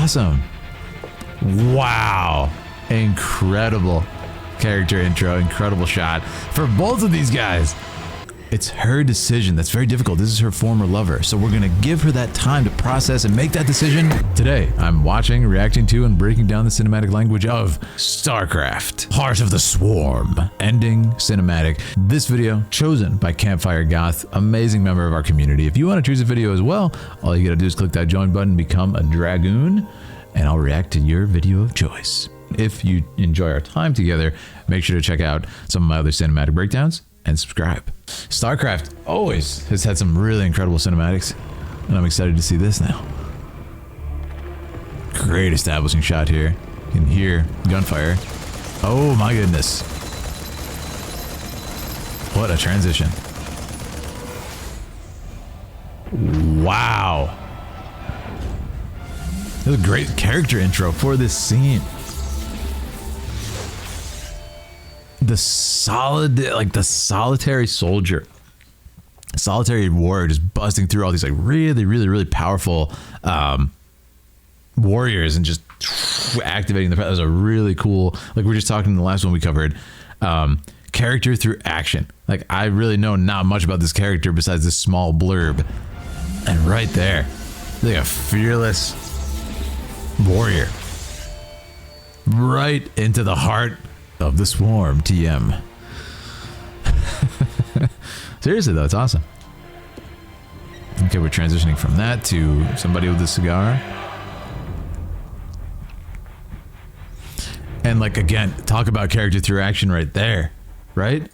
awesome. Wow. Incredible character intro, incredible shot for both of these guys. It's her decision that's very difficult. This is her former lover, so we're gonna give her that time to process and make that decision. Today, I'm watching, reacting to, and breaking down the cinematic language of Starcraft, Heart of the Swarm, ending cinematic. This video, chosen by Campfire Goth, amazing member of our community. If you wanna choose a video as well, all you gotta do is click that join button, become a dragoon, and I'll react to your video of choice. If you enjoy our time together, make sure to check out some of my other cinematic breakdowns and subscribe. Starcraft always has had some really incredible cinematics, and I'm excited to see this now. Great establishing shot here. You can hear gunfire. Oh my goodness. What a transition. Wow. This is a great character intro for this scene. The solitary soldier, solitary warrior just busting through all these like really powerful warriors and just activating the. That was a really cool, like we were just talking in the last one we covered, character through action. Like I really know not much about this character besides this small blurb, and right there, like a fearless warrior, right into the heart of the swarm. TM. Seriously though, it's awesome. Okay, we're transitioning from that to somebody with a cigar. And like again, talk about character through action right there, right?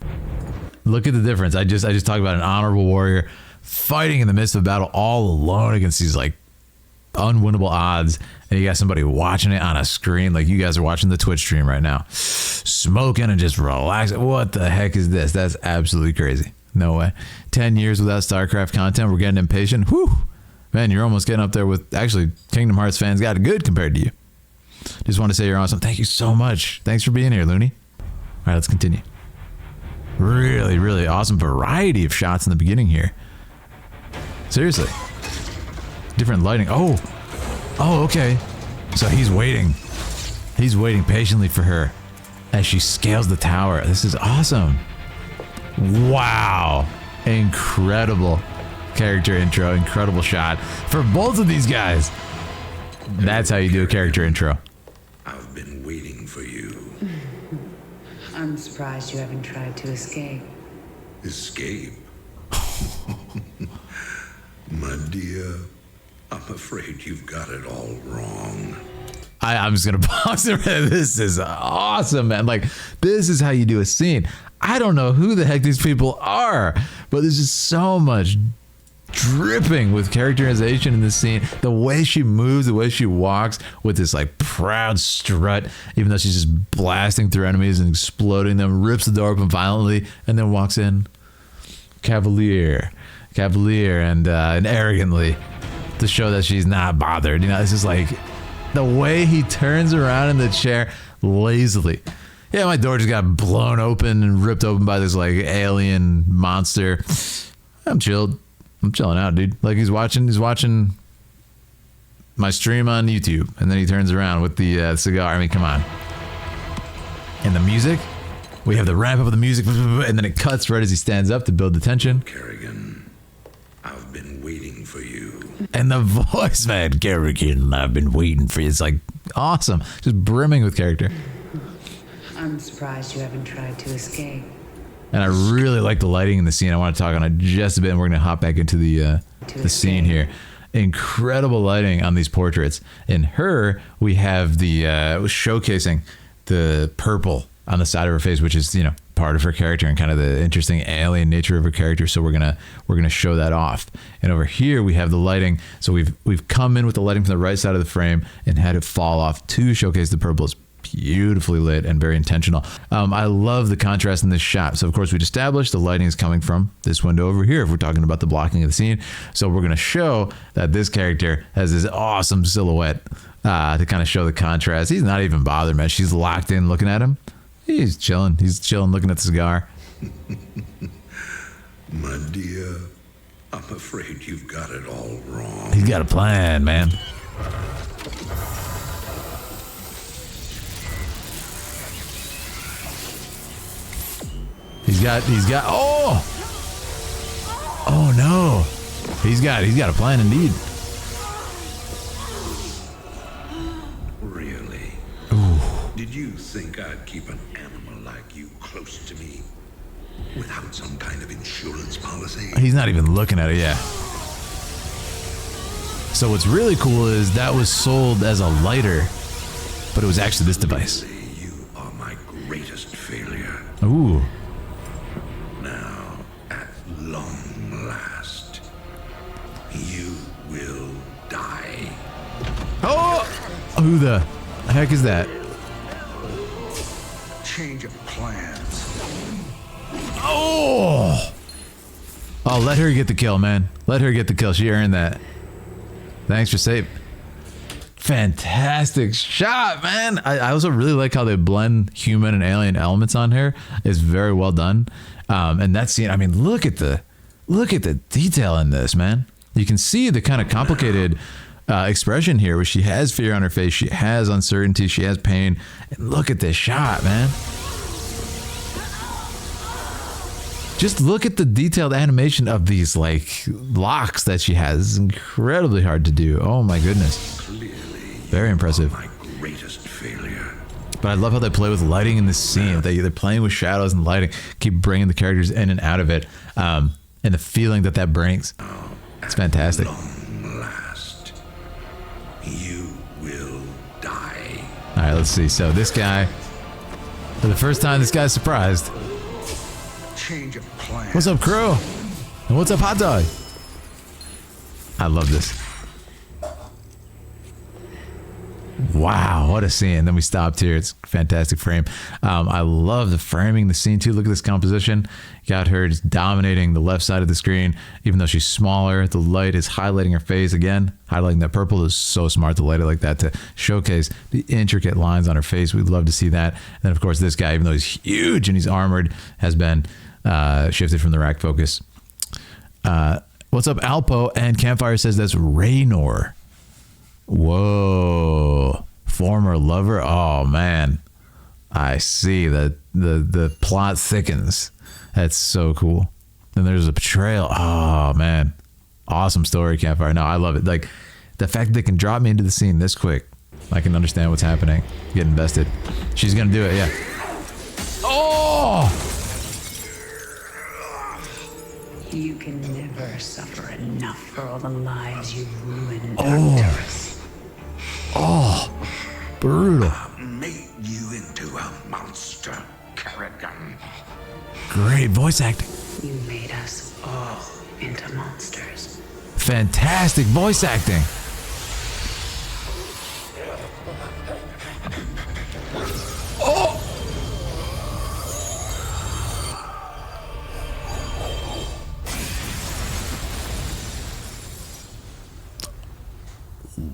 Look at the difference. I just talked about an honorable warrior fighting in the midst of a battle all alone against these like unwinnable odds, and you got somebody watching it on a screen like you guys are watching the Twitch stream right now, smoking and just relaxing. What the heck is this? That's absolutely crazy. No way. 10 years without Starcraft content, we're getting impatient. Whew, man, you're almost getting up there with actually Kingdom Hearts fans got it good compared to you. Just want to say you're awesome. Thank you so much. Thanks for being here, Looney. All right, let's continue. Really awesome variety of shots in the beginning here. Seriously. Different lighting. Oh, okay. So he's waiting. He's waiting patiently for her as she scales the tower. This is awesome. Wow. Incredible character intro. Incredible shot for both of these guys. That's how you do a character intro. I've been waiting for you. I'm surprised you haven't tried to escape. Escape? My dear, I'm afraid you've got it all wrong. I'm just gonna pause it. This is awesome, man. Like, this is how you do a scene. I don't know who the heck these people are, but there's just so much dripping with characterization in this scene. The way she moves, the way she walks with this like proud strut, even though she's just blasting through enemies and exploding them, rips the door open violently, and then walks in cavalier and arrogantly to show that she's not bothered. You know, it's just like the way he turns around in the chair lazily. Yeah, my door just got blown open and ripped open by this like alien monster. I'm chilling out, dude. Like he's watching my stream on YouTube, and then he turns around with the cigar. I mean, come on. And the music, we have the ramp up of the music, and then it cuts right as he stands up to build the tension. Kerrigan, I've been waiting for you. And the voice, man, Kerrigan, I've been waiting for you. It's like awesome, just brimming with character. I'm surprised you haven't tried to escape. And I really like the lighting in the scene. I want to talk on it just a bit, and we're going to hop back into the scene here. Incredible lighting on these portraits. In her, we have the showcasing the purple on the side of her face, which is, you know, part of her character and kind of the interesting alien nature of her character. So we're gonna show that off. And over here we have the lighting. So we've come in with the lighting from the right side of the frame and had it fall off to showcase the purple. It's beautifully lit and very intentional. I love the contrast in this shot. So of course we'd established the lighting is coming from this window over here if we're talking about the blocking of the scene. So we're going to show that this character has this awesome silhouette to kind of show the contrast. He's not even bothered, man. She's locked in looking at him. He's chilling looking at the cigar. My dear, I'm afraid you've got it all wrong. He's got a plan, man. He's got, oh! Oh no. He's got a plan indeed. Really? Ooh. Did you think I'd keep an animal like you close to me without some kind of insurance policy? He's not even looking at it, yeah. So what's really cool is that was sold as a lighter, but it was actually this device. You are my greatest failure. Ooh. Now, at long last, you will die. Oh! Who the heck is that? Change of plans. Oh! Oh, let her get the kill, man. Let her get the kill. She earned that. Thanks for saving. Fantastic shot, man. I also really like how they blend human and alien elements on here. It's very well done. And that scene, I mean, look at the detail in this, man. You can see the kind of complicated expression here where she has fear on her face. She has uncertainty. She has pain. And look at this shot, man. Just look at the detailed animation of these like locks that she has. It's incredibly hard to do. Oh my goodness. Clearly, very impressive. my greatest failure. But I love how they play with lighting in this scene. They're playing with shadows and lighting, keep bringing the characters in and out of it, and the feeling that brings. It's fantastic. Long last, you will die. All right, let's see. So this guy, for the first time, this guy's surprised. Change of plans. What's up, Crow? And what's up, Hot Dog? I love this. Wow, what a scene. Then we stopped here. It's a fantastic frame. I love the framing, the scene too. Look at this composition. You got her just dominating the left side of the screen. Even though she's smaller, the light is highlighting her face again. Highlighting that purple is so smart to light it like that to showcase the intricate lines on her face. We'd love to see that. And then, of course, this guy, even though he's huge and he's armored, has been shifted from the rack focus. What's up, Alpo? And Campfire says that's Raynor. Whoa, former lover. Oh man, I see that the plot thickens. That's so cool. And there's a betrayal. Oh man, awesome story, Campfire. No, I love it. Like the fact that they can drop me into the scene this quick, I can understand what's happening. Get invested. She's gonna do it. Yeah. Oh. You can never suffer enough for all the lives you've ruined, Oh. Arcturus. Oh, brutal. Made you into a monster, Kerrigan. Great voice acting. You made us all into monsters. Fantastic voice acting. Oh.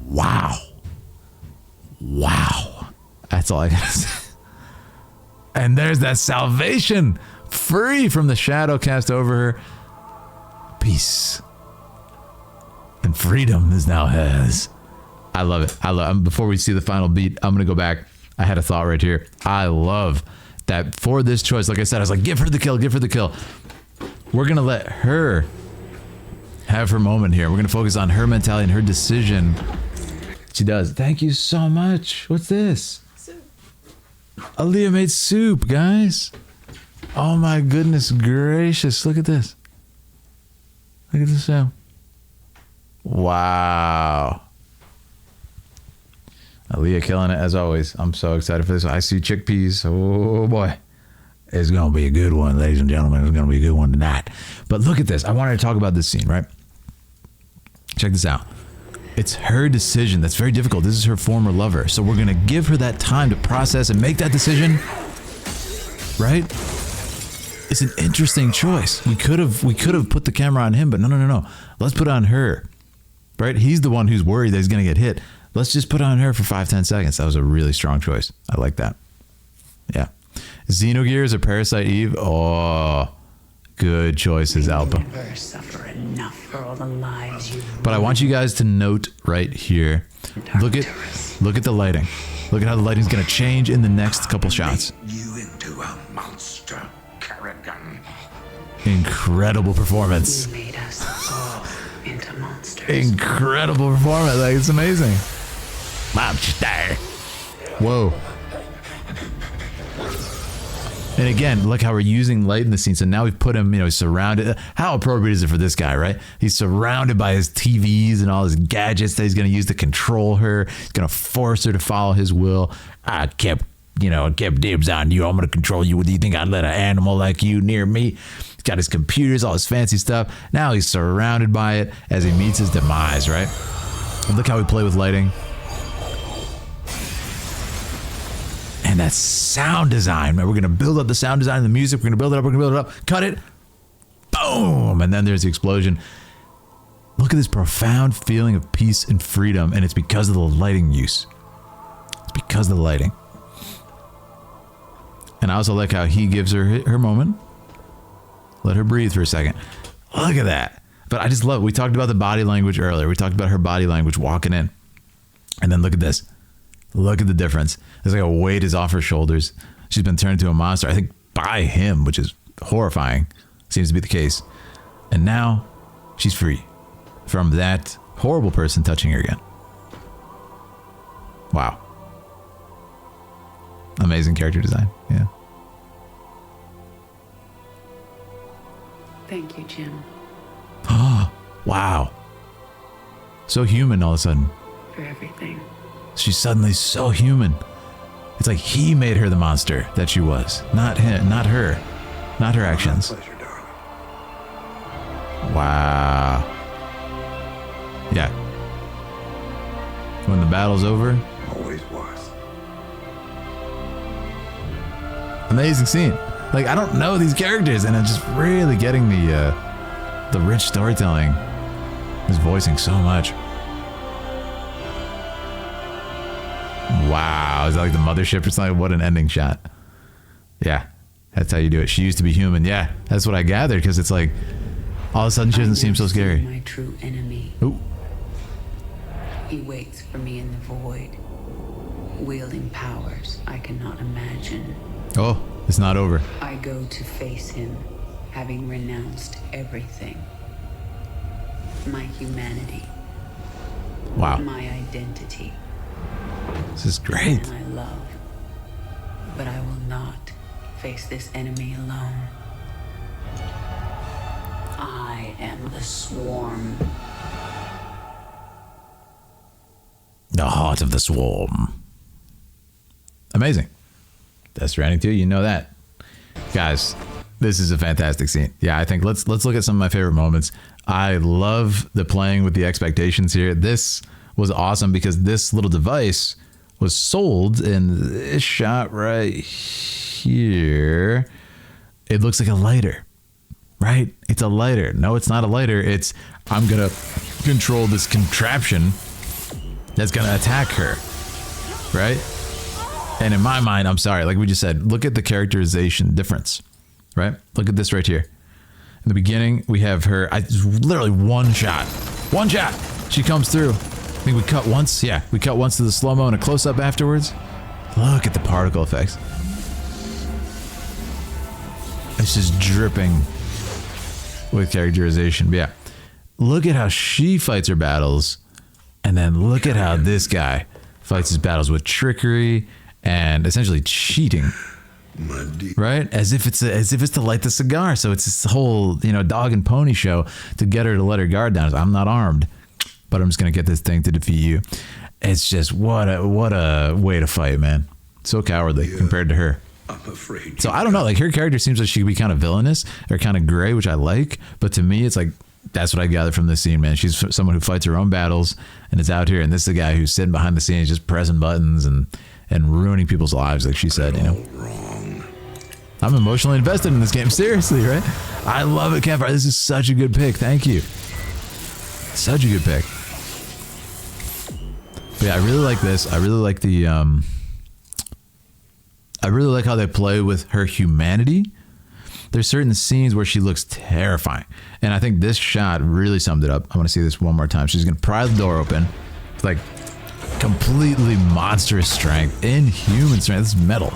Wow. Wow. That's all I gotta say. And there's that salvation, free from the shadow cast over her. Peace and freedom is now hers. I love it. I love. Before we see the final beat, I'm gonna go back. I had a thought right here. I love that for this choice. Like I said, I was like, give her the kill, give her the kill. We're gonna let her have her moment here. We're gonna focus on her mentality and her decision. She does. Thank you so much. What's this? Soup. Aaliyah made soup, guys. Oh my goodness gracious. Look at this. Look at this now. Wow. Aaliyah killing it as always. I'm so excited for this. I see chickpeas. Oh boy. It's going to be a good one, ladies and gentlemen. It's going to be a good one tonight. But look at this. I wanted to talk about this scene, right? Check this out. It's her decision. That's very difficult. This is her former lover. So we're going to give her that time to process and make that decision. Right? It's an interesting choice. We could have put the camera on him, but no. Let's put it on her. Right? He's the one who's worried that he's going to get hit. Let's just put it on her for 5-10 seconds. That was a really strong choice. I like that. Yeah. Xenogears or Parasite Eve? Oh, good choices, Alpha. Never suffer enough for all the lives you've But I want you guys to note right here. Look at the lighting. Look at how the lighting's going to change in the next couple shots. You into a monster, Kerrigan. Incredible performance. You made us all into monsters. Incredible performance. Like, it's amazing. Monster. Whoa. And again, look how we're using light in the scene. So now we've put him, you know, surrounded. How appropriate is it for this guy, right? He's surrounded by his TVs and all his gadgets that he's going to use to control her. He's going to force her to follow his will. I kept dibs on you. I'm going to control you. Do you think I'd let an animal like you near me? He's got his computers, all his fancy stuff. Now he's surrounded by it as he meets his demise, right? And look how we play with lighting. And that sound design, man. We're going to build up the sound design and the music. We're going to build it up. We're going to build it up. Cut it. Boom. And then there's the explosion. Look at this profound feeling of peace and freedom. And it's because of the lighting use. It's because of the lighting. And I also like how he gives her moment. Let her breathe for a second. Look at that. But I just love it. We talked about the body language earlier. We talked about her body language walking in. And then look at this. Look at the difference. There's like a weight is off her shoulders. She's been turned into a monster, I think, by him, which is horrifying. Seems to be the case. And now she's free from that horrible person touching her again. Wow. Amazing character design. Yeah. Thank you, Jim. Wow. So human all of a sudden. For everything. She's suddenly so human. It's like he made her the monster that she was. Not him, not her. Not her actions. My pleasure, darling. Wow. Yeah. When the battle's over. Always was. Amazing scene. Like, I don't know these characters, and I'm just really getting the rich storytelling. He's voicing so much. Wow, is that like the mothership or something? What an ending shot. Yeah, that's how you do it. She used to be human. Yeah, that's what I gathered, because it's like all of a sudden she doesn't seem so scary. My true enemy. Ooh. He waits for me in the void, wielding powers I cannot imagine. Oh, it's not over. I go to face him, having renounced everything. My humanity. Wow. My identity. This is great. The man I love. But I will not face this enemy alone. I am the swarm. The heart of the swarm. Amazing. Death Stranding 2, you know that. Guys, this is a fantastic scene. Yeah, I think let's look at some of my favorite moments. I love the playing with the expectations here. This was awesome because this little device was sold in this shot right here. It looks like a lighter, right? It's a lighter. No, it's not a lighter. It's, I'm going to control this contraption that's going to attack her, right? And in my mind, I'm sorry, like we just said, look at the characterization difference, right? Look at this right here. In the beginning, we have her, literally one shot. One shot. She comes through. I think we cut once. Yeah, we cut once to the slow-mo and a close-up afterwards. Look at the particle effects. It's just dripping with characterization. But yeah, look at how she fights her battles. And then look at how this guy fights his battles with trickery and essentially cheating. Right? As if it's to light the cigar. So it's this whole, dog and pony show to get her to let her guard down. I'm not armed, but I'm just going to get this thing to defeat you. It's just what a way to fight, man. So cowardly compared to her. I'm afraid. So I don't know, like her character seems like she could be kind of villainous or kind of gray, which I like. But to me, it's like, that's what I gather from this scene, man. She's someone who fights her own battles and is out here. And this is the guy who's sitting behind the scenes, just pressing buttons and ruining people's lives, like she said, Wrong. I'm emotionally invested in this game. Seriously, right? I love it, Campfire. This is such a good pick. Thank you. Such a good pick. But yeah, I really like this. I really like the I really like how they play with her humanity. There's certain scenes where she looks terrifying. And I think this shot really summed it up. I want to see this one more time. She's going to pry the door open. It's like completely monstrous strength, inhuman strength. This is metal.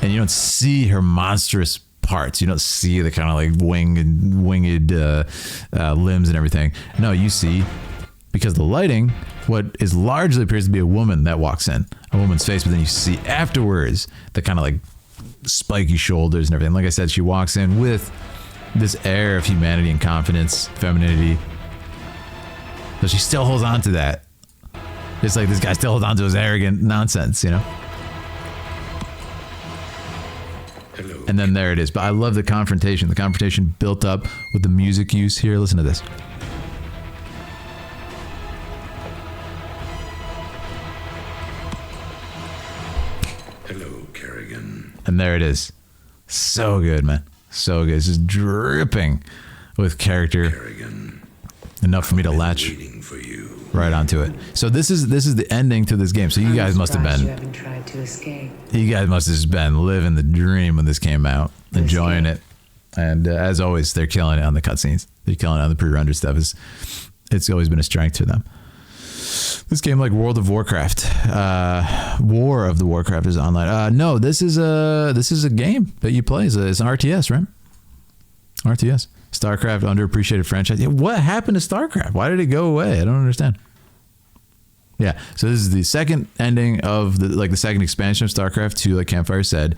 And you don't see her monstrous parts. You don't see the kind of like winged limbs and everything. No, you see, because the lighting, what is largely appears to be a woman that walks in, a woman's face, but then you see afterwards the kind of like spiky shoulders and everything. Like I said, she walks in with this air of humanity and confidence, femininity. So she still holds on to that. It's like this guy still holds on to his arrogant nonsense, you know? Hello. And then there it is. But I love the confrontation. The confrontation built up with the music use here. Listen to this. Hello, Kerrigan. And there it is. So good, man. So good. It's just dripping with character. Kerrigan. Enough for me to latch Waiting for you. right onto it. So this is the ending to this game. So you guys must have You been, haven't tried to escape. you guys must have just been living the dream when this came out, enjoying it. And as always, they're killing it on the cutscenes. They're killing it on the pre-rendered stuff. It's always been a strength to them. This game, like World of Warcraft, War of the Warcraft, is online. No, this is a game that you play. It's an RTS, right? RTS. Starcraft, underappreciated franchise. Yeah, what happened to Starcraft? Why did it go away? I don't understand. Yeah, so this is the second ending of the second expansion of Starcraft 2, like Campfire said,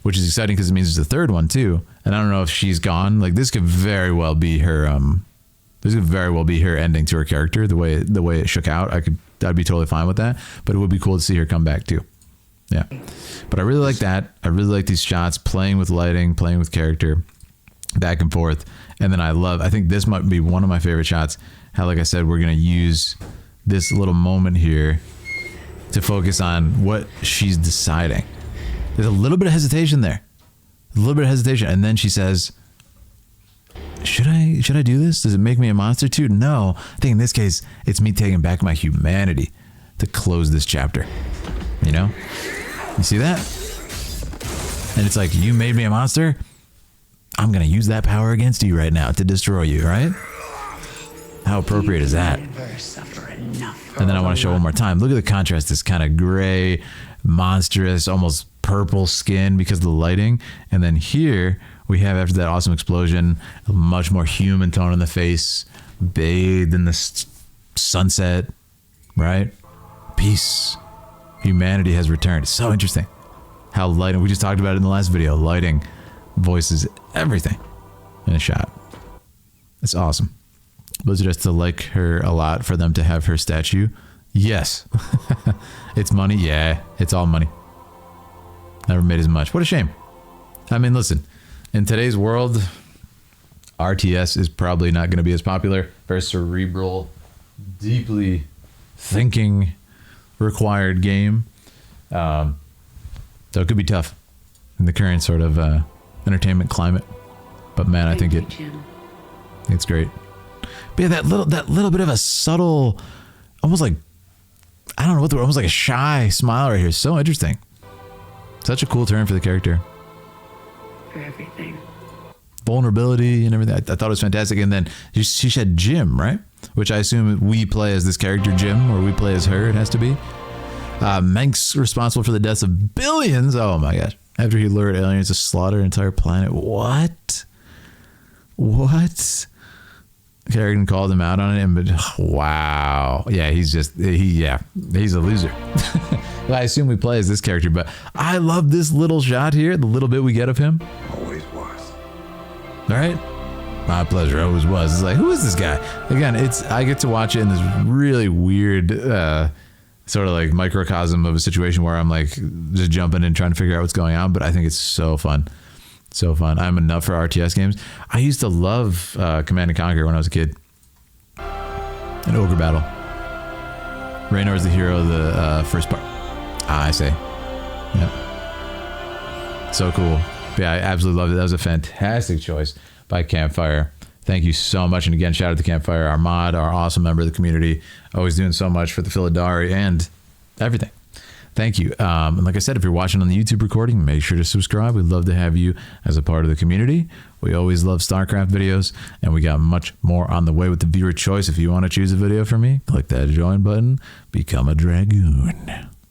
which is exciting because it means there's a third one too. And I don't know if she's gone. Like this could very well be her. This could very well be her ending to her character. The way it shook out, I'd be totally fine with that. But it would be cool to see her come back too. Yeah, but I really like that. I really like these shots, playing with lighting, playing with character, back and forth. And then I think this might be one of my favorite shots. How, like I said, we're gonna use this little moment here to focus on what she's deciding. There's a little bit of hesitation there. A little bit of hesitation. And then she says, should I do this? Does it make me a monster too? No. I think in this case, it's me taking back my humanity to close this chapter. You know? You see that? And it's like, you made me a monster? I'm going to use that power against you right now to destroy you, right? How appropriate is that? Never suffer enough. And then I want to show one more time. Look at the contrast. This kind of gray, monstrous, almost purple skin because of the lighting. And then here we have, after that awesome explosion, a much more human tone in the face, bathed in the sunset, right? Peace. Humanity has returned. It's so interesting how lighting, we just talked about it in the last video, lighting voices everything in a shot. It's awesome. Blizzard has to like her a lot for them to have her statue. Yes. It's money. Yeah, it's all money. Never made as much. What a shame. I mean, listen, in today's world, RTS is probably not going to be as popular. Very cerebral, deeply thinking required game. So it could be tough in the current sort of entertainment climate. But man, I think it's great. But yeah, that little bit of a subtle, almost like, I don't know what the word, almost like a shy smile right here. So interesting. Such a cool turn for the character. For everything. Vulnerability and everything. I thought it was fantastic. And then she said Jim, right? Which I assume we play as this character Jim, or we play as her. It has to be. Menk's responsible for the deaths of billions. Oh my gosh. After he lured aliens to slaughter an entire planet. What? Kerrigan called him out on it, but wow. Yeah, he's a loser. Well, I assume we play as this character, but I love this little shot here, the little bit we get of him. Always was. All right. My pleasure, always was. It's like, who is this guy? Again, I get to watch it in this really weird sort of like microcosm of a situation where I'm like just jumping in trying to figure out what's going on, but I think it's so fun. So fun. I'm enough for RTS games. I used to love Command & Conquer when I was a kid. An ogre battle. Raynor is the hero of the first part. I say. Yep. So cool. But yeah, I absolutely loved it. That was a fantastic choice by Campfire. Thank you so much. And again, shout out to Campfire, our mod, our awesome member of the community. Always doing so much for the Philidari and everything. Thank you. And like I said, if you're watching on the YouTube recording, make sure to subscribe. We'd love to have you as a part of the community. We always love StarCraft videos, and we got much more on the way with the viewer choice. If you want to choose a video for me, click that join button, become a Dragoon.